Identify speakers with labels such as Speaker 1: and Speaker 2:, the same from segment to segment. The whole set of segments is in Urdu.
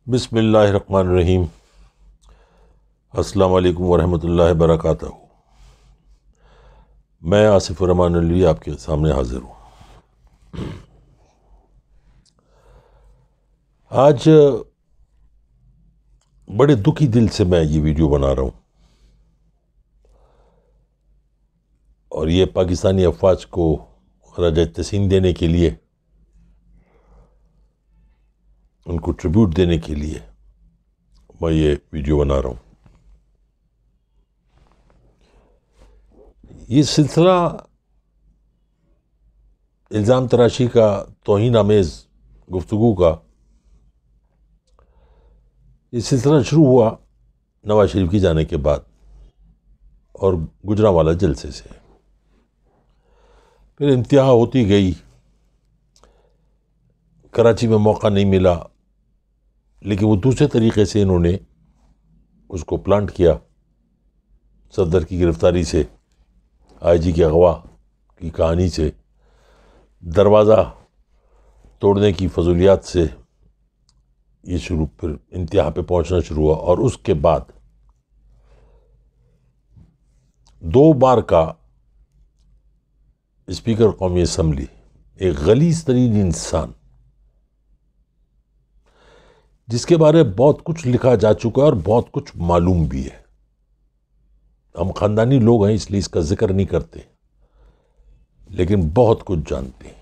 Speaker 1: بسم اللہ الرحمن الرحیم۔ السلام علیکم ورحمۃ اللہ وبرکاتہ۔ میں آصف الرحمن علوی آپ کے سامنے حاضر ہوں۔ آج بڑے دکھی دل سے میں یہ ویڈیو بنا رہا ہوں، اور یہ پاکستانی افواج کو خراج تحسین دینے کے لیے، ان کو ٹریبیوٹ دینے کے لیے میں یہ ویڈیو بنا رہا ہوں۔ یہ سلسلہ الزام تراشی کا، توہین آمیز گفتگو کا، یہ سلسلہ شروع ہوا نواز شریف کی جانے کے بعد اور گجرانوالہ جلسے سے، پھر انتہا ہوتی گئی۔ کراچی میں موقع نہیں ملا، لیکن وہ دوسرے طریقے سے انہوں نے اس کو پلانٹ کیا۔ صدر کی گرفتاری سے، آئی جی کے اغوا کی کہانی سے، دروازہ توڑنے کی فضولیات سے یہ شروع، پھر انتہا پہ پہنچنا شروع ہوا۔ اور اس کے بعد 2 بار کا اسپیکر قومی اسمبلی، ایک غلیظ ترین انسان جس کے بارے میں بہت کچھ لکھا جا چکا ہے اور بہت کچھ معلوم بھی ہے۔ ہم خاندانی لوگ ہیں اس لیے اس کا ذکر نہیں کرتے، لیکن بہت کچھ جانتے ہیں۔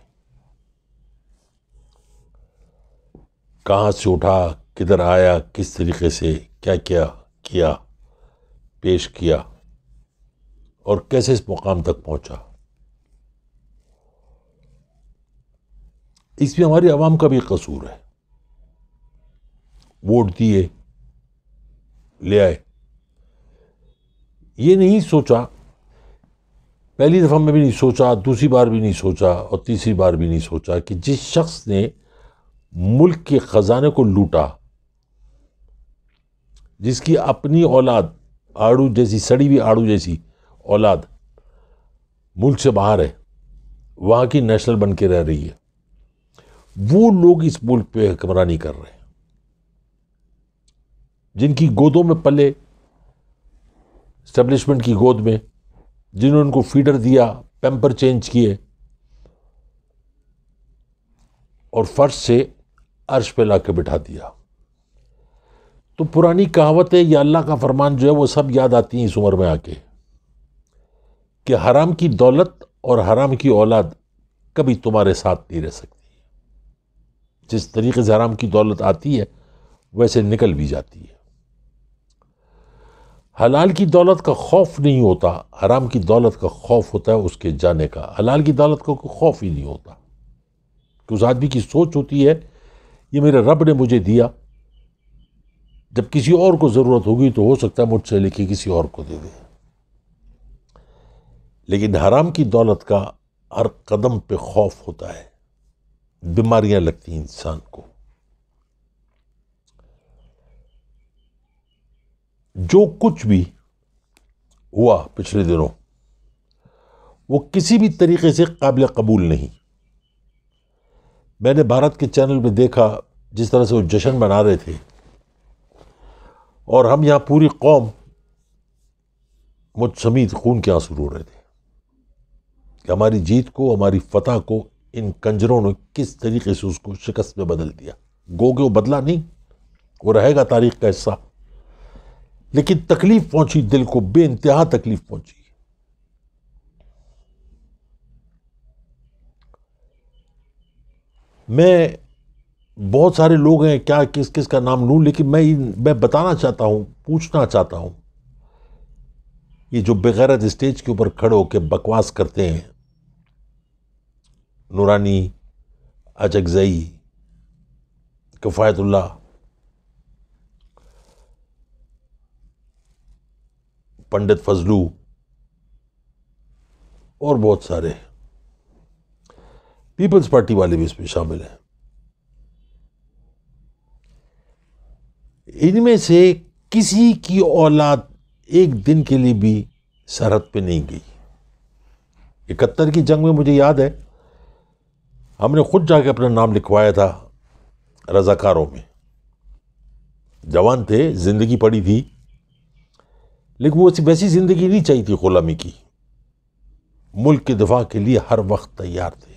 Speaker 1: کہاں سے اٹھا، کدھر آیا، کس طریقے سے کیا کیا پیش کیا، اور کیسے اس مقام تک پہنچا۔ اس میں ہماری عوام کا بھی قصور ہے۔ ووٹ دیے، لے آئے، یہ نہیں سوچا، پہلی دفعہ میں بھی نہیں سوچا، دوسری بار بھی نہیں سوچا، اور تیسری بار بھی نہیں سوچا کہ جس شخص نے ملک کے خزانے کو لوٹا، جس کی اپنی اولاد، آڑو جیسی، سڑی ہوئی آڑو جیسی اولاد ملک سے باہر ہے، وہاں کی نیشنل بن کے رہ رہی ہے، وہ لوگ اس ملک پہ حکمرانی کر رہے ہیں، جن کی گودوں میں پلے، اسٹیبلشمنٹ کی گود میں، جنہوں نے ان کو فیڈر دیا، پیمپر چینج کیے، اور فرش سے عرش پہ لا کے بٹھا دیا۔ تو پرانی کہاوت ہے یا اللہ کا فرمان جو ہے وہ سب یاد آتی ہیں اس عمر میں آ کے، کہ حرام کی دولت اور حرام کی اولاد کبھی تمہارے ساتھ نہیں رہ سکتی۔ جس طریقے سے حرام کی دولت آتی ہے ویسے نکل بھی جاتی ہے۔ حلال کی دولت کا خوف نہیں ہوتا، حرام کی دولت کا خوف ہوتا ہے اس کے جانے کا۔ حلال کی دولت کا کوئی خوف ہی نہیں ہوتا، کہ اس آدمی کی سوچ ہوتی ہے یہ میرے رب نے مجھے دیا، جب کسی اور کو ضرورت ہوگی تو ہو سکتا ہے مجھ سے لے کے کسی اور کو دے دے۔ لیکن حرام کی دولت کا ہر قدم پہ خوف ہوتا ہے، بیماریاں لگتی ہیں انسان کو۔ جو کچھ بھی ہوا پچھلے دنوں، وہ کسی بھی طریقے سے قابل قبول نہیں۔ میں نے بھارت کے چینل پہ دیکھا جس طرح سے وہ جشن منا رہے تھے، اور ہم یہاں پوری قوم مجھ سمیت خون کے آنسو رو رہے تھے کہ ہماری جیت کو، ہماری فتح کو ان کنجروں نے کس طریقے سے اس کو شکست میں بدل دیا۔ گو کہ وہ بدلا نہیں، وہ رہے گا تاریخ کا حصہ، لیکن تکلیف پہنچی دل کو، بے انتہا تکلیف پہنچی۔ میں بہت سارے لوگ ہیں، کیا کس کس کا نام لوں، لیکن میں بتانا چاہتا ہوں، پوچھنا چاہتا ہوں، یہ جو بغیرت اسٹیج کے اوپر کھڑے ہو کے بکواس کرتے ہیں، نورانی، اچکزئی، کفایت اللہ، پنڈت فضلو، اور بہت سارے پیپلز پارٹی والے بھی اس میں شامل ہیں، ان میں سے کسی کی اولاد ایک دن کے لیے بھی سرحد پہ نہیں گئی۔ 71 کی جنگ میں مجھے یاد ہے، ہم نے خود جا کے اپنا نام لکھوایا تھا رضاکاروں میں، جوان تھے، زندگی پڑی تھی، لیکن وہ ویسی زندگی نہیں چاہیے تھی غلامی کی. ملک کے دفاع کے لیے ہر وقت تیار تھے.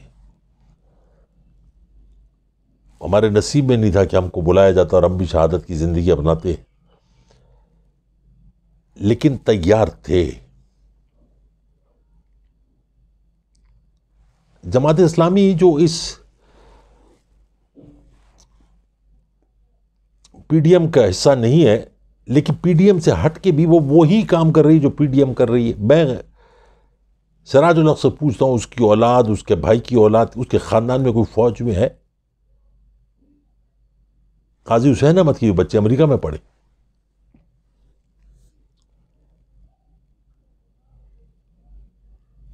Speaker 1: ہمارے نصیب میں نہیں تھا کہ ہم کو بلایا جاتا اور ہم بھی شہادت کی زندگی اپناتے، لیکن تیار تھے. جماعت اسلامی جو اس پی ڈی ایم کا حصہ نہیں ہے، لیکن پی ڈی ایم سے ہٹ کے بھی وہ وہی کام کر رہی ہے جو پی ڈی ایم کر رہی ہے. میں سراج الحق سے پوچھتا ہوں، اس کی اولاد، اس کے بھائی کی اولاد، اس کے خاندان میں کوئی فوج میں ہے؟ قاضی حسین احمد کے بچے امریکہ میں پڑھے.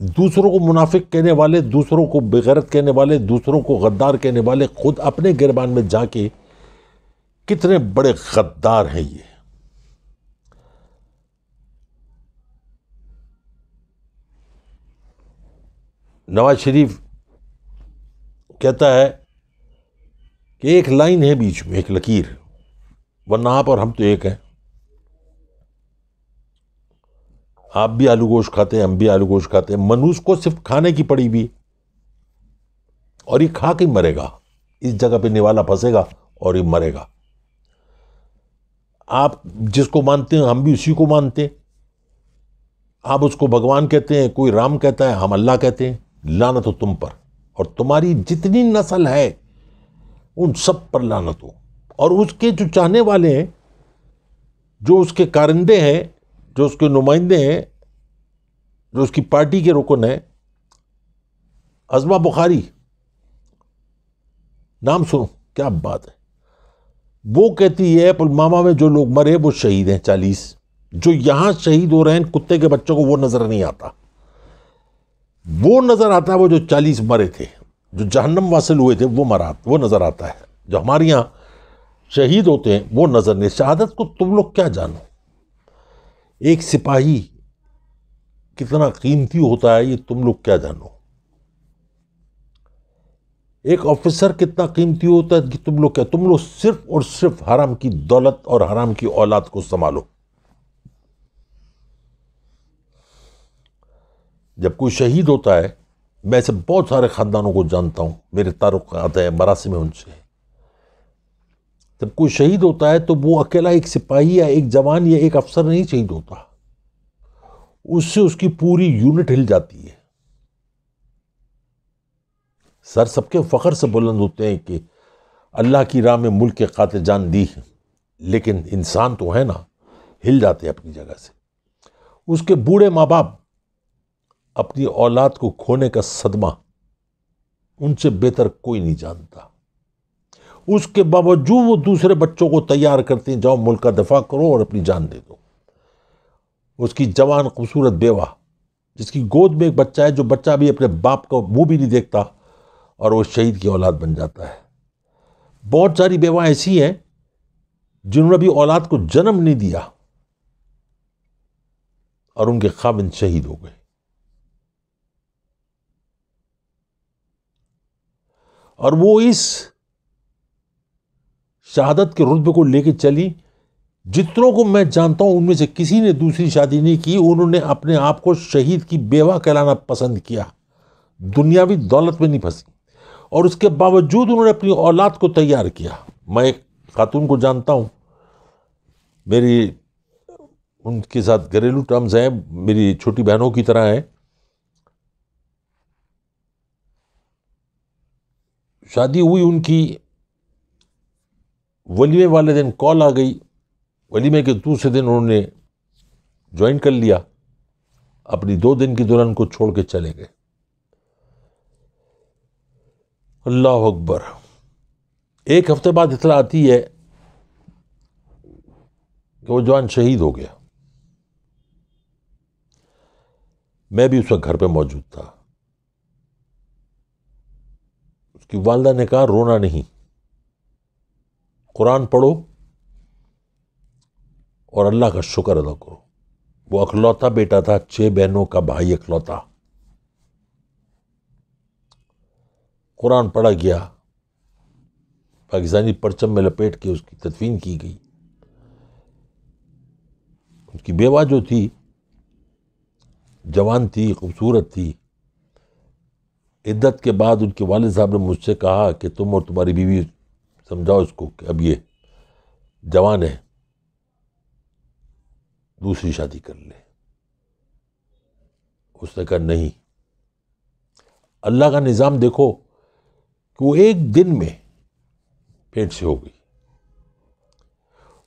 Speaker 1: دوسروں کو منافق کہنے والے، دوسروں کو بغیرت کہنے والے، دوسروں کو غدار کہنے والے، خود اپنے گربان میں جا کے کتنے بڑے غدار ہیں یہ. نواز شریف کہتا ہے کہ ایک لائن ہے بیچ میں، ایک لکیر، ورنہ آپ اور ہم تو ایک ہیں. آپ بھی آلو گوشت کھاتے ہیں، ہم بھی آلو گوشت کھاتے ہیں. منوس کو صرف کھانے کی پڑی بھی، اور یہ کھا کے مرے گا. اس جگہ پہ نوالا پھنسے گا اور یہ مرے گا. آپ جس کو مانتے ہیں ہم بھی اسی کو مانتے ہیں. آپ اس کو بھگوان کہتے ہیں، کوئی رام کہتا ہے، ہم اللہ کہتے ہیں. لعنت ہو تم پر اور تمہاری جتنی نسل ہے ان سب پر لعنت ہو. اور اس کے جو چاہنے والے ہیں، جو اس کے کارندے ہیں، جو اس کے نمائندے ہیں، جو اس کی پارٹی کے رکن ہیں، عظمہ بخاری نام سنو، کیا بات ہے. وہ کہتی ہے پلوامہ میں جو لوگ مرے وہ شہید ہیں 40. جو یہاں شہید ہو رہے ہیں کتے کے بچوں کو وہ نظر نہیں آتا. وہ نظر آتا ہے وہ جو 40 مرے تھے، جو جہنم واصل ہوئے تھے، وہ نظر آتا ہے. جو ہمارے یہاں شہید ہوتے ہیں وہ نظر نہیں. شہادت کو تم لوگ کیا جانو. ایک سپاہی کتنا قیمتی ہوتا ہے یہ تم لوگ کیا جانو. ایک آفیسر کتنا قیمتی ہوتا ہے کہ تم لوگ کیا. تم لوگ صرف اور صرف حرام کی دولت اور حرام کی اولاد کو سنبھالو. جب کوئی شہید ہوتا ہے، میں سے بہت سارے خاندانوں کو جانتا ہوں، میرے تعلقات ہیں، مراسم ہیں ان سے. جب کوئی شہید ہوتا ہے تو وہ اکیلا ایک سپاہی یا ایک جوان یا ایک افسر نہیں شہید ہوتا، اس سے اس کی پوری یونٹ ہل جاتی ہے. سر سب کے فخر سے بلند ہوتے ہیں کہ اللہ کی راہ میں ملک کے قاتل جان دی، لیکن انسان تو ہے نا، ہل جاتے ہیں اپنی جگہ سے. اس کے بوڑھے ماں باپ اپنی اولاد کو کھونے کا صدمہ ان سے بہتر کوئی نہیں جانتا. اس کے باوجود وہ دوسرے بچوں کو تیار کرتے ہیں، جاؤ ملک کا دفاع کرو اور اپنی جان دے دو. اس کی جوان خوبصورت بیوہ جس کی گود میں ایک بچہ ہے، جو بچہ بھی اپنے باپ کو منہ بھی نہیں دیکھتا، اور وہ شہید کی اولاد بن جاتا ہے. بہت ساری بیوہ ایسی ہیں جنہوں نے بھی اولاد کو جنم نہیں دیا اور ان کے خاوند شہید ہو گئے. اور وہ اس شہادت کے رتبے کو لے کے چلی. جتنوں کو میں جانتا ہوں ان میں سے کسی نے دوسری شادی نہیں کی. انہوں نے اپنے آپ کو شہید کی بیوہ کہلانا پسند کیا، دنیاوی دولت میں نہیں پھنسی، اور اس کے باوجود انہوں نے اپنی اولاد کو تیار کیا. میں ایک خاتون کو جانتا ہوں، میری ان کے ساتھ گھریلو ٹرمز ہیں، میری چھوٹی بہنوں کی طرح ہیں. شادی ہوئی ان کی، ولیمے والے دن کال آ گئی. ولیمے کے دوسرے دن انہوں نے جوائن کر لیا، اپنی 2 دن کی دلہن کو چھوڑ کے چلے گئے. اللہ اکبر. ایک ہفتے بعد اطلاع آتی ہے کہ وہ جوان شہید ہو گیا. میں بھی اس وقت گھر پہ موجود تھا. اس کی والدہ نے کہا رونا نہیں، قرآن پڑھو اور اللہ کا شکر ادا کرو. وہ اکلوتا بیٹا تھا، 6 بہنوں کا بھائی اکلوتا. قرآن پڑھا گیا، پاکستانی پرچم میں لپیٹ کے اس کی تدفین کی گئی. اس کی بیوہ جو تھی جوان تھی، خوبصورت تھی. عدت کے بعد ان کے والد صاحب نے مجھ سے کہا کہ تم اور تمہاری بیوی سمجھاؤ اس کو کہ اب یہ جوان ہے، دوسری شادی کر لے. اس نے کہا نہیں. اللہ کا نظام دیکھو کہ وہ ایک دن میں پیٹ سے ہو گئی.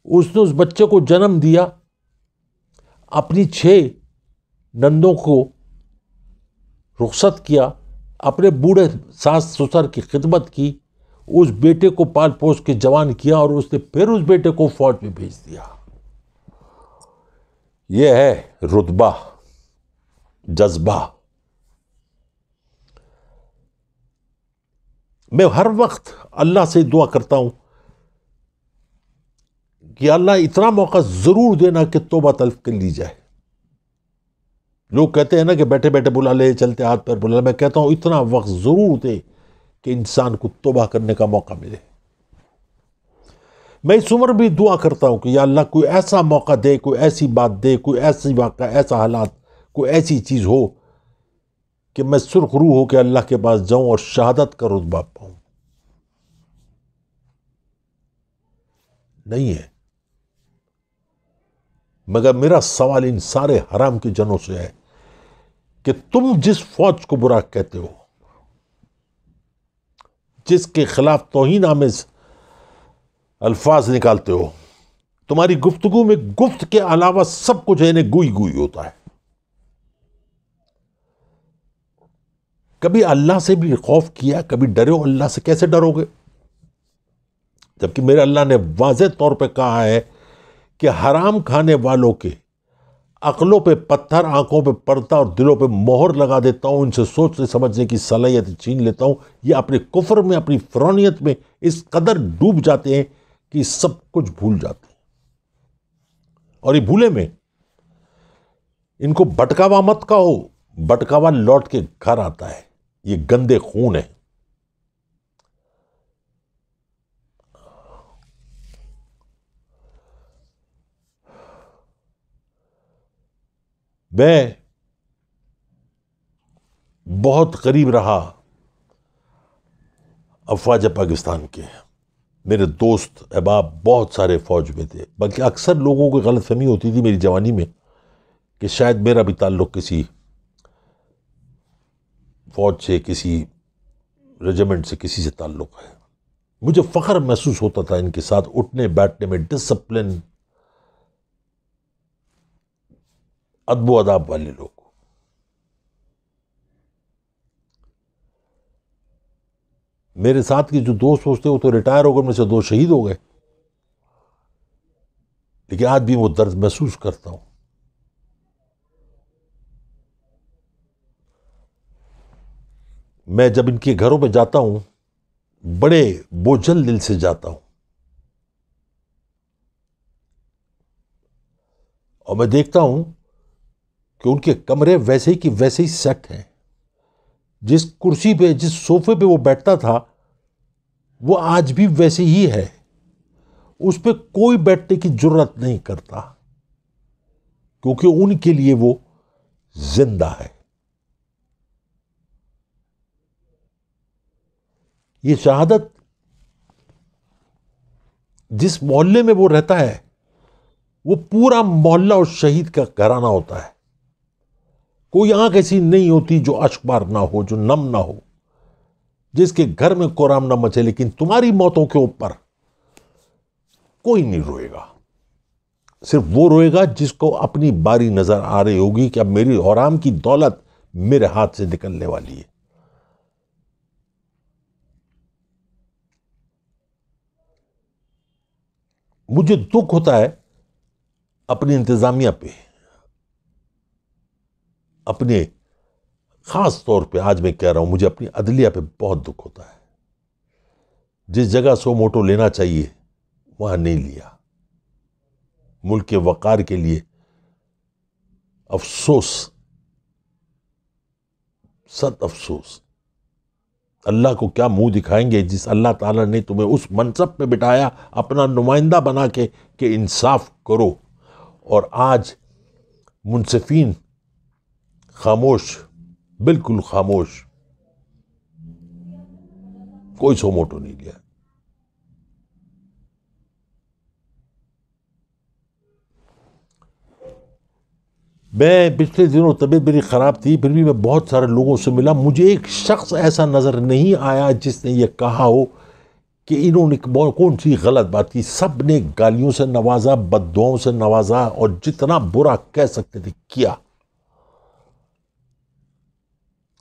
Speaker 1: اس نے اس بچے کو جنم دیا، اپنی 6 نندوں کو رخصت کیا، اپنے بوڑھے ساس سسر کی خدمت کی، اس بیٹے کو پال پوس کے جوان کیا، اور اس نے پھر اس بیٹے کو فوج میں بھیج دیا. یہ ہے رتبہ، جذبہ. میں ہر وقت اللہ سے دعا کرتا ہوں کہ اللہ اتنا موقع ضرور دینا کہ توبہ طلب کر لی جائے. لوگ کہتے ہیں نا کہ بیٹھے بیٹھے بلا لے، چلتے ہاتھ پیر بلا لے. میں کہتا ہوں اتنا وقت ضرور دے کہ انسان کو توبہ کرنے کا موقع ملے. میں اس عمر بھی دعا کرتا ہوں کہ یا اللہ کوئی ایسا موقع دے، کوئی ایسی بات دے، کوئی ایسی واقعہ، ایسا حالات، کوئی ایسی چیز ہو کہ میں سرخ روح ہو کے اللہ کے پاس جاؤں اور شہادت کا رتبہ پاؤں. نہیں ہے. مگر میرا سوال ان سارے حرام کے جنوں سے ہے کہ تم جس فوج کو برا کہتے ہو، جس کے خلاف توہین آمیز الفاظ نکالتے ہو، تمہاری گفتگو میں گفت کے علاوہ سب کچھ ہے، گوئی گوئی ہوتا ہے. کبھی اللہ سے بھی خوف کیا؟ کبھی ڈرے ہو اللہ سے؟ کیسے ڈرو گے جبکہ میرے اللہ نے واضح طور پہ کہا ہے کہ حرام کھانے والوں کے عقلوں پہ پتھر، آنکھوں پہ پردہ اور دلوں پہ مہر لگا دیتا ہوں، ان سے سوچنے سمجھنے کی صلاحیت چھین لیتا ہوں. یہ اپنے کفر میں، اپنی فرعونیت میں اس قدر ڈوب جاتے ہیں کہ سب کچھ بھول جاتے ہیں. اور یہ بھولے میں ان کو بھٹکاوا مت کہو، بھٹکاوا لوٹ کے گھر آتا ہے. یہ گندے خون ہے. میں بہت قریب رہا افواج پاکستان کے. میرے دوست احباب بہت سارے فوج میں تھے، بلکہ اکثر لوگوں کو غلط فہمی ہوتی تھی میری جوانی میں کہ شاید میرا بھی تعلق کسی فوج سے، کسی ریجیمنٹ سے، کسی سے تعلق ہے. مجھے فخر محسوس ہوتا تھا ان کے ساتھ اٹھنے بیٹھنے میں، ڈسپلن، ادب و آداب والے لوگ. میرے ساتھ کے جو دوست تھے وہ تو ریٹائر ہو گئے، میں سے 2 شہید ہو گئے، لیکن آج بھی وہ درد محسوس کرتا ہوں. میں جب ان کے گھروں پہ جاتا ہوں بڑے بوجھل دل سے جاتا ہوں، اور میں دیکھتا ہوں کہ ان کے کمرے ویسے ہی کہ ویسے ہی سیٹ ہیں. جس کرسی پہ، جس صوفے پہ وہ بیٹھتا تھا وہ آج بھی ویسے ہی ہے. اس پہ کوئی بیٹھنے کی جرت نہیں کرتا کیونکہ ان کے لیے وہ زندہ ہے. یہ شہادت جس محلے میں وہ رہتا ہے وہ پورا محلہ اور شہید کا گھرانہ ہوتا ہے. کوئی آنکھ ایسی نہیں ہوتی جو اشکبار نہ ہو، جو نم نہ ہو، جس کے گھر میں کورام نہ مچے. لیکن تمہاری موتوں کے اوپر کوئی نہیں روئے گا. صرف وہ روئے گا جس کو اپنی باری نظر آ رہی ہوگی کہ اب میری حرام کی دولت میرے ہاتھ سے نکلنے والی ہے. مجھے دکھ ہوتا ہے اپنی انتظامیہ پہ، اپنے خاص طور پہ آج میں کہہ رہا ہوں مجھے اپنی عدلیہ پہ بہت دکھ ہوتا ہے. جس جگہ سو موٹو لینا چاہیے وہاں نہیں لیا. ملک کے وقار کے لیے افسوس، سخت افسوس. اللہ کو کیا منہ دکھائیں گے جس اللہ تعالیٰ نے تمہیں اس منصب پہ بٹھایا اپنا نمائندہ بنا کے کہ انصاف کرو اور آج منصفین خاموش، بالکل خاموش، کوئی سو موٹو نہیں لیا۔ میں پچھلے دنوں طبیعت میری خراب تھی، پھر بھی میں بہت سارے لوگوں سے ملا، مجھے ایک شخص ایسا نظر نہیں آیا جس نے یہ کہا ہو کہ انہوں نے کون سی غلط بات کی۔ سب نے گالیوں سے نوازا، بد دعاؤں سے نوازا، اور جتنا برا کہہ سکتے تھے کیا۔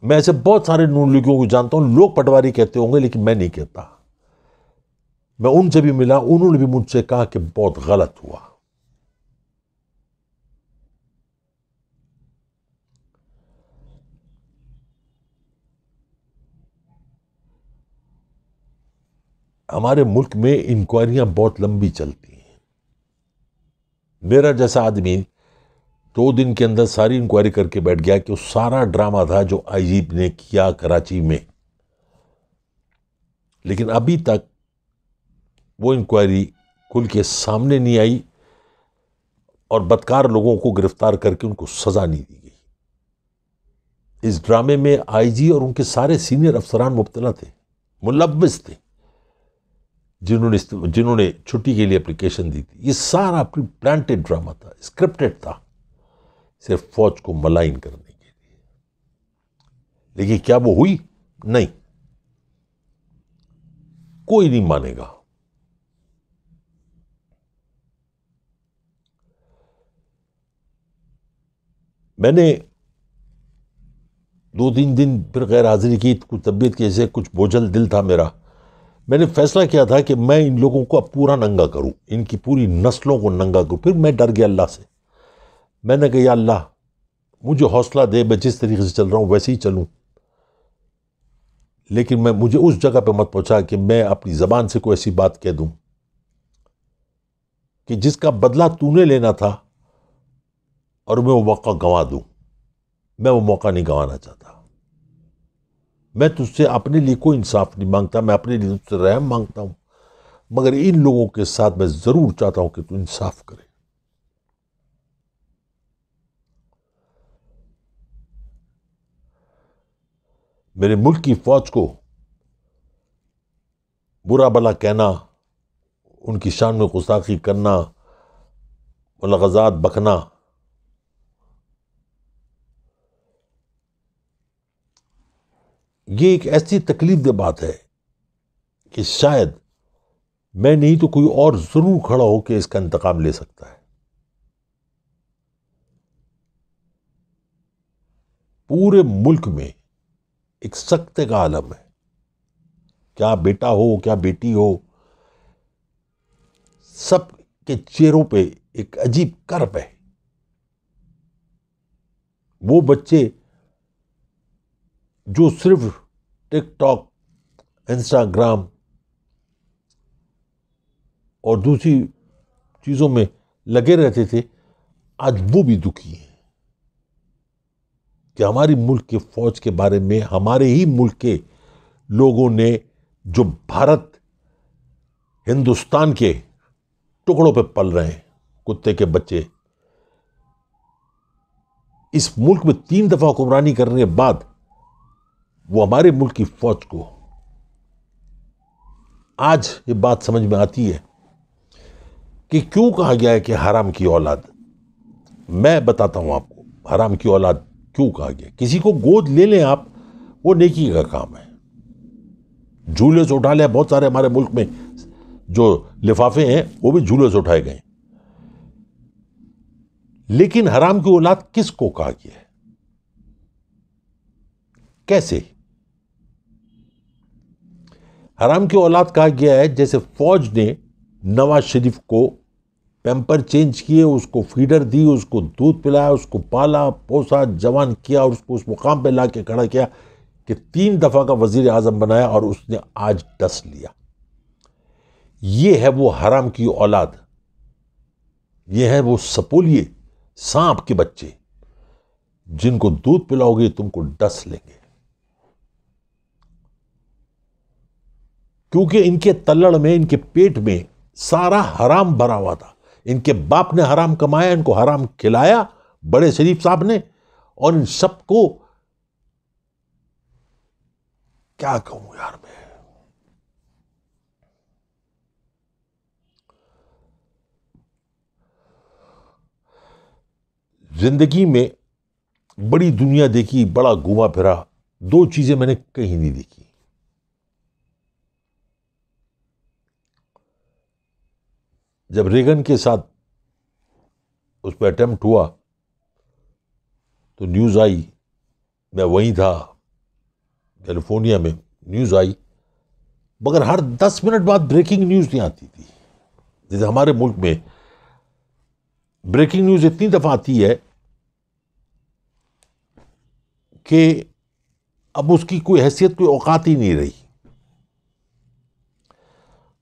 Speaker 1: میں ایسے بہت سارے نون لیگیوں کو جانتا ہوں، لوگ پٹواری کہتے ہوں گے لیکن میں نہیں کہتا۔ میں ان سے بھی ملا، انہوں نے بھی مجھ سے کہا کہ بہت غلط ہوا۔ ہمارے ملک میں انکوائریاں بہت لمبی چلتی ہیں۔ میرا جیسا آدمی 2 دن کے اندر ساری انکوائری کر کے بیٹھ گیا کہ وہ سارا ڈرامہ تھا جو آئی جی نے کیا کراچی میں، لیکن ابھی تک وہ انکوائری کھل کے سامنے نہیں آئی اور بدکار لوگوں کو گرفتار کر کے ان کو سزا نہیں دی گئی۔ اس ڈرامے میں آئی جی اور ان کے سارے سینئر افسران مبتلا تھے، ملوث تھے، جنہوں نے چھٹی کے لیے اپلیکیشن دی تھی۔ یہ سارا پلانٹڈ ڈرامہ تھا، اسکرپٹڈ تھا، صرف فوج کو ملائن کرنے کے لیے۔ لیکن کیا وہ ہوئی؟ نہیں، کوئی نہیں مانے گا۔ میں نے 2-3 دن پھر غیر حاضری کی، کچھ طبیعت کی وجہ سے کچھ بوجھل دل تھا میرا۔ میں نے فیصلہ کیا تھا کہ میں ان لوگوں کو اب پورا ننگا کروں، ان کی پوری نسلوں کو ننگا کروں۔ پھر میں ڈر گیا اللہ سے، میں نے کہا یا اللہ مجھے حوصلہ دے، میں جس طریقے سے چل رہا ہوں ویسے ہی چلوں، لیکن مجھے اس جگہ پہ مت پہنچا کہ میں اپنی زبان سے کوئی ایسی بات کہہ دوں کہ جس کا بدلہ تو نے لینا تھا اور میں وہ موقع گنوا دوں۔ میں وہ موقع نہیں گنوانا چاہتا۔ میں تجھ سے اپنے لیے کوئی انصاف نہیں مانگتا، میں اپنے لیے تجھ سے رحم مانگتا ہوں، مگر ان لوگوں کے ساتھ میں ضرور چاہتا ہوں کہ تو انصاف کرے۔ میرے ملک کی فوج کو برا بلا کہنا، ان کی شان میں گستاخی کرنا، ملغزات بکنا، یہ ایک ایسی تکلیف دہ بات ہے کہ شاید میں نہیں تو کوئی اور ضرور کھڑا ہو کے اس کا انتقام لے سکتا ہے۔ پورے ملک میں ایک سکتے کا عالم ہے، کیا بیٹا ہو کیا بیٹی ہو، سب کے چہروں پہ ایک عجیب کرب ہے۔ وہ بچے جو صرف ٹک ٹاک، انسٹاگرام اور دوسری چیزوں میں لگے رہتے تھے، آج وہ بھی دکھی ہیں کہ ہماری ملک کے فوج کے بارے میں ہمارے ہی ملک کے لوگوں نے، جو بھارت ہندوستان کے ٹکڑوں پہ پل رہے ہیں، کتے کے بچے، اس ملک میں 3 دفعہ حکمرانی کرنے کے بعد وہ ہمارے ملک کی فوج کو آج یہ بات سمجھ میں آتی ہے کہ کیوں کہا گیا ہے کہ حرام کی اولاد۔ میں بتاتا ہوں آپ کو حرام کی اولاد کیوں کہا گیا۔ کسی کو گود لے لیں آپ، وہ نیکی کا کام ہے۔ جھولے سے اٹھا لیں، بہت سارے ہمارے ملک میں جو لفافے ہیں وہ بھی جھولے سے اٹھائے گئے، لیکن حرام کی اولاد کس کو کہا گیا ہے؟ کیسے حرام کی اولاد کہا گیا ہے؟ جیسے فوج نے نواز شریف کو پیمپر چینج کیے، اس کو فیڈر دی، اس کو دودھ پلایا، اس کو پالا پوسا جوان کیا اور اس کو اس مقام پہ لا کے کھڑا کیا کہ 3 دفعہ کا وزیر اعظم بنایا اور اس نے آج ڈس لیا۔ یہ ہے وہ حرام کی اولاد، یہ ہے وہ سپولیے سانپ کے بچے جن کو دودھ پلاؤ گے تم کو ڈس لیں گے، کیونکہ ان کے تلڑ میں، ان کے پیٹ میں سارا حرام بھرا ہوا تھا۔ ان کے باپ نے حرام کمایا، ان کو حرام کھلایا بڑے شریف صاحب نے، اور ان سب کو کیا کہوں یار میں. زندگی میں بڑی دنیا دیکھی، بڑا گھوما پھرا، دو چیزیں میں نے کہیں نہیں دیکھی. جب ریگن کے ساتھ اس پہ اٹیمپٹ ہوا تو نیوز آئی، میں وہیں تھا کیلیفورنیا میں، نیوز آئی، مگر ہر 10 منٹ بعد بریکنگ نیوز نہیں آتی تھی. جیسے ہمارے ملک میں بریکنگ نیوز اتنی دفعہ آتی ہے کہ اب اس کی کوئی حیثیت، کوئی اوقات ہی نہیں رہی.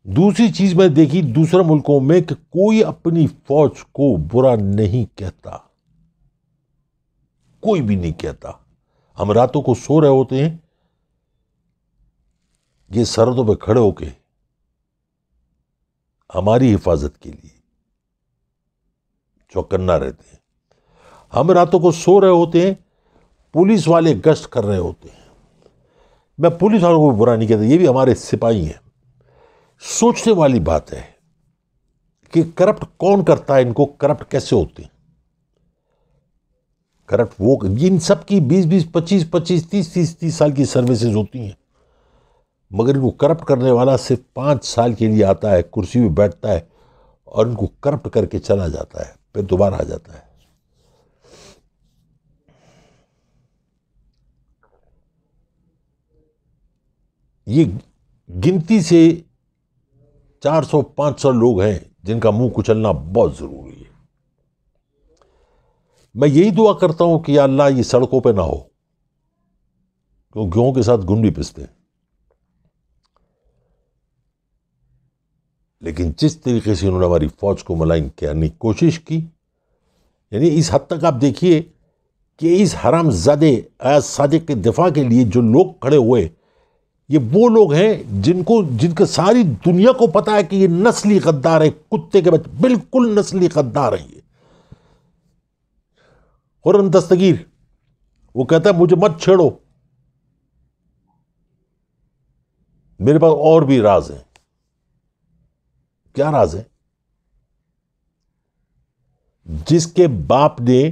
Speaker 1: دوسری چیز میں دیکھی دوسرے ملکوں میں کہ کوئی اپنی فوج کو برا نہیں کہتا، کوئی بھی نہیں کہتا. ہم راتوں کو سو رہے ہوتے ہیں، یہ سرحدوں پہ کھڑے ہو کے ہماری حفاظت کے لیے چوکنا رہتے ہیں. ہم راتوں کو سو رہے ہوتے ہیں، پولیس والے گشت کر رہے ہوتے ہیں. میں پولیس والوں کو بھی برا نہیں کہتا، یہ بھی ہمارے سپاہی ہیں. سوچنے والی بات ہے کہ کرپٹ کون کرتا ہے، ان کو کرپٹ کیسے ہوتے ہیں. کرپٹ وہ، ان سب کی 20 25 30 سال کی سروسز ہوتی ہیں، مگر ان کو کرپٹ کرنے والا صرف 5 سال کے لیے آتا ہے، کرسی پہ بیٹھتا ہے اور ان کو کرپٹ کر کے چلا جاتا ہے، پھر دوبارہ آ جاتا ہے. یہ گنتی سے 400 500 لوگ ہیں جن کا منہ کچلنا بہت ضروری ہے. میں یہی دعا کرتا ہوں کہ یا اللہ یہ سڑکوں پہ نہ ہو، کیوں گیہوں کے ساتھ گھن بھی پستے ہیں. لیکن جس طریقے سے انہوں نے ہماری فوج کو ملائن کرنے کی کوشش کی، یعنی اس حد تک آپ دیکھیے کہ اس حرام زادے ایاز صادق کے دفاع کے لیے جو لوگ کھڑے ہوئے، یہ وہ لوگ ہیں جن کا ساری دنیا کو پتا ہے کہ یہ نسلی غدار ہے، کتے کے بچے، بالکل نسلی غدار ہیں. یہ خرم دستگیر وہ کہتا ہے مجھے مت چھیڑو، میرے پاس اور بھی راز ہیں. کیا راز ہے؟ جس کے باپ نے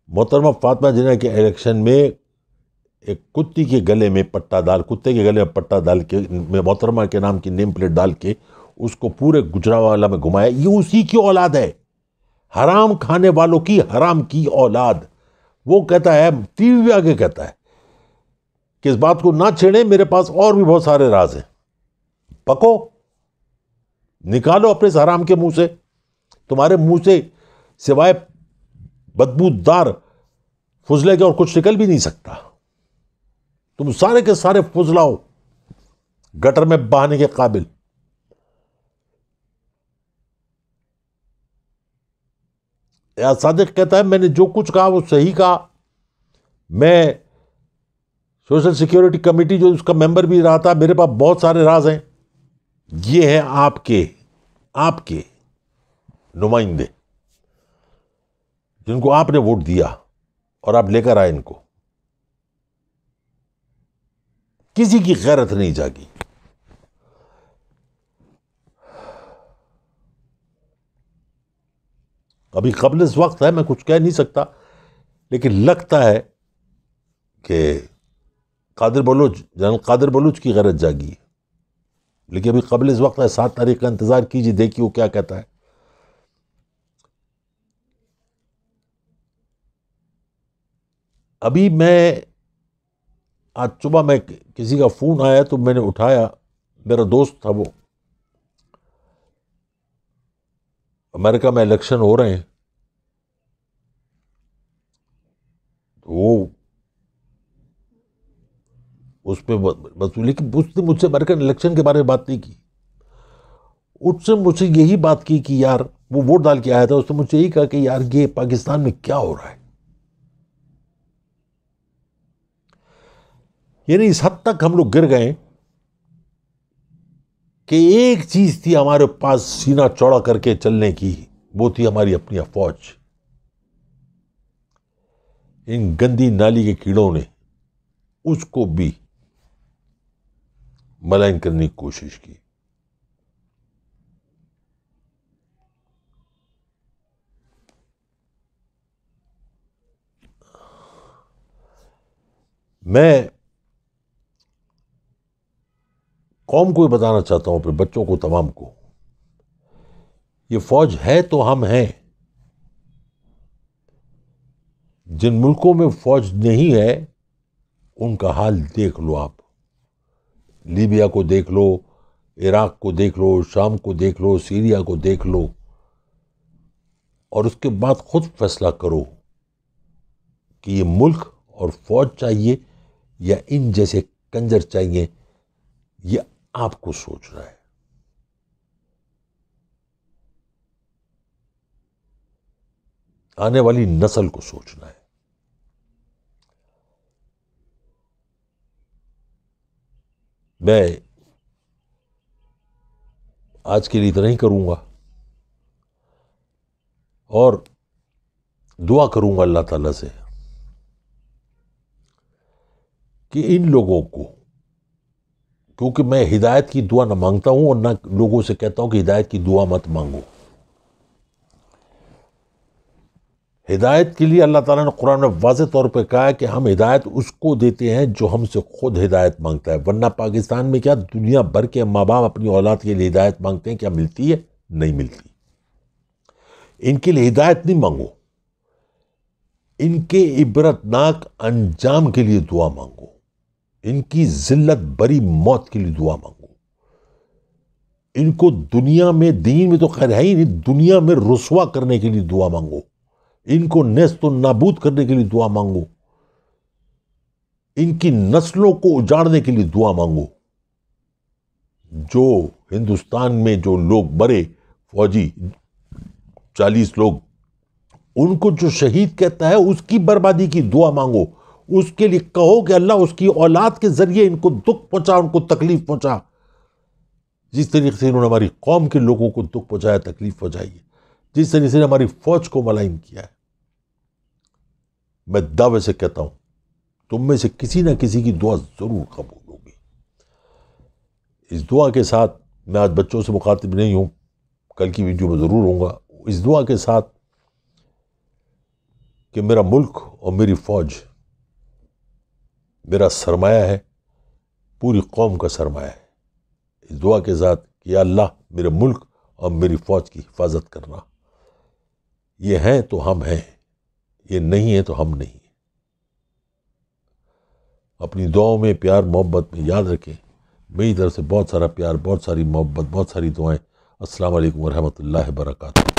Speaker 1: محترمہ فاطمہ جناح کے الیکشن میں ایک کتے کے گلے میں پٹا ڈال کے محترمہ کے نام کی نیم پلیٹ ڈال کے اس کو پورے گجرانوالہ میں گھمایا، یہ اسی کی اولاد ہے، حرام کھانے والوں کی حرام کی اولاد. وہ کہتا ہے، ٹی وی پہ آگے کہتا ہے کہ اس بات کو نہ چھیڑیں، میرے پاس اور بھی بہت سارے راز ہیں. پکو، نکالو اپنے اس حرام کے منہ سے. تمہارے منہ سے سوائے بدبودار فضلے کے اور کچھ نکل بھی نہیں سکتا. تم سارے کے سارے فضلہ ہو، گٹر میں بہانے کے قابل. ایاز صادق کہتا ہے میں نے جو کچھ کہا وہ صحیح کہا. میں سوشل سیکیورٹی کمیٹی جو اس کا ممبر بھی رہا تھا، میرے پاس بہت سارے راز ہیں. یہ ہیں آپ کے نمائندے جن کو آپ نے ووٹ دیا اور آپ لے کر آئے ان کو. کسی کی غیرت نہیں جاگی. ابھی قبل اس وقت ہے، میں کچھ کہہ نہیں سکتا، لیکن لگتا ہے کہ جنرل قادر بلوچ کی غیرت جاگی ہے. لیکن ابھی قبل اس وقت ہے، 7 تاریخ کا انتظار کیجیے، دیکھیے وہ کیا کہتا ہے. ابھی آج صبح میں کسی کا فون آیا تو میں نے اٹھایا، میرا دوست تھا، وہ امریکہ میں الیکشن ہو رہے ہیں، تو وہ اس پہ لیکن اس نے مجھ سے امریکن الیکشن کے بارے میں بات نہیں کی. اس سے مجھ سے یہی بات کی کہ یار وہ ووٹ ڈال کے آیا تھا، اس نے مجھ سے یہی کہا کہ یار یہ پاکستان میں کیا ہو رہا ہے. یعنی اس حد تک ہم لوگ گر گئے کہ ایک چیز تھی ہمارے پاس سینہ چوڑا کر کے چلنے کی، وہ تھی ہماری اپنی فوج۔ ان گندی نالی کے کیڑوں نے اس کو بھی ملائن کرنے کی کوشش کی۔ میں قوم کو یہ بتانا چاہتا ہوں، اپنے بچوں کو، تمام کو، یہ فوج ہے تو ہم ہیں۔ جن ملکوں میں فوج نہیں ہے ان کا حال دیکھ لو آپ، لیبیا کو دیکھ لو، عراق کو دیکھ لو، شام کو دیکھ لو، سیریا کو دیکھ لو، اور اس کے بعد خود فیصلہ کرو کہ یہ ملک اور فوج چاہیے یا ان جیسے کنجر چاہیے۔ یہ آپ کو سوچنا ہے۔ آنے والی نسل کو سوچنا ہے۔ میں آج کے لیے اتنا ہی کروں گا، اور دعا کروں گا اللہ تعالیٰ سے کہ ان لوگوں کو، کیونکہ میں ہدایت کی دعا نہ مانگتا ہوں اور نہ لوگوں سے کہتا ہوں کہ ہدایت کی دعا مت مانگو۔ ہدایت کے لیے اللہ تعالیٰ نے قرآن میں واضح طور پہ کہا ہے کہ ہم ہدایت اس کو دیتے ہیں جو ہم سے خود ہدایت مانگتا ہے، ورنہ پاکستان میں کیا دنیا بھر کے ماں باپ اپنی اولاد کے لیے ہدایت مانگتے ہیں، کیا ملتی ہے؟ نہیں ملتی۔ ان کے لیے ہدایت نہیں مانگو، ان کے عبرتناک انجام کے لیے دعا مانگو، ان کی ذلت بری موت کے لیے دعا مانگو، ان کو دنیا میں، دین میں تو خیر ہے ہی نہیں، دنیا میں رسوا کرنے کے لیے دعا مانگو، ان کو نیست و نابود کرنے کے لیے دعا مانگو، ان کی نسلوں کو اجاڑنے کے لیے دعا مانگو۔ جو ہندوستان میں جو لوگ مرے فوجی، 40 لوگ، ان کو جو شہید کہتا ہے اس کی بربادی کی دعا مانگو، اس کے لیے کہو کہ اللہ اس کی اولاد کے ذریعے ان کو دکھ پہنچا، ان کو تکلیف پہنچا، جس طریقے سے انہوں نے ہماری قوم کے لوگوں کو دکھ پہنچایا، تکلیف پہنچائی ہے، جس طریقے سے ہماری فوج کو ملائن کیا ہے۔ میں دعوے سے کہتا ہوں تم میں سے کسی نہ کسی کی دعا ضرور قبول ہوگی۔ اس دعا کے ساتھ میں آج بچوں سے مخاطب نہیں ہوں، کل کی ویڈیو میں ضرور ہوں گا، اس دعا کے ساتھ کہ میرا ملک اور میری فوج میرا سرمایہ ہے، پوری قوم کا سرمایہ ہے۔ اس دعا کے ساتھ کہ یا اللہ میرے ملک اور میری فوج کی حفاظت کرنا۔ یہ ہیں تو ہم ہیں، یہ نہیں ہیں تو ہم نہیں۔ اپنی دعاؤں میں پیار محبت میں یاد رکھیں۔ میری طرف سے بہت سارا پیار، بہت ساری محبت، بہت ساری دعائیں۔ السلام علیکم ورحمۃ اللہ وبرکاتہ۔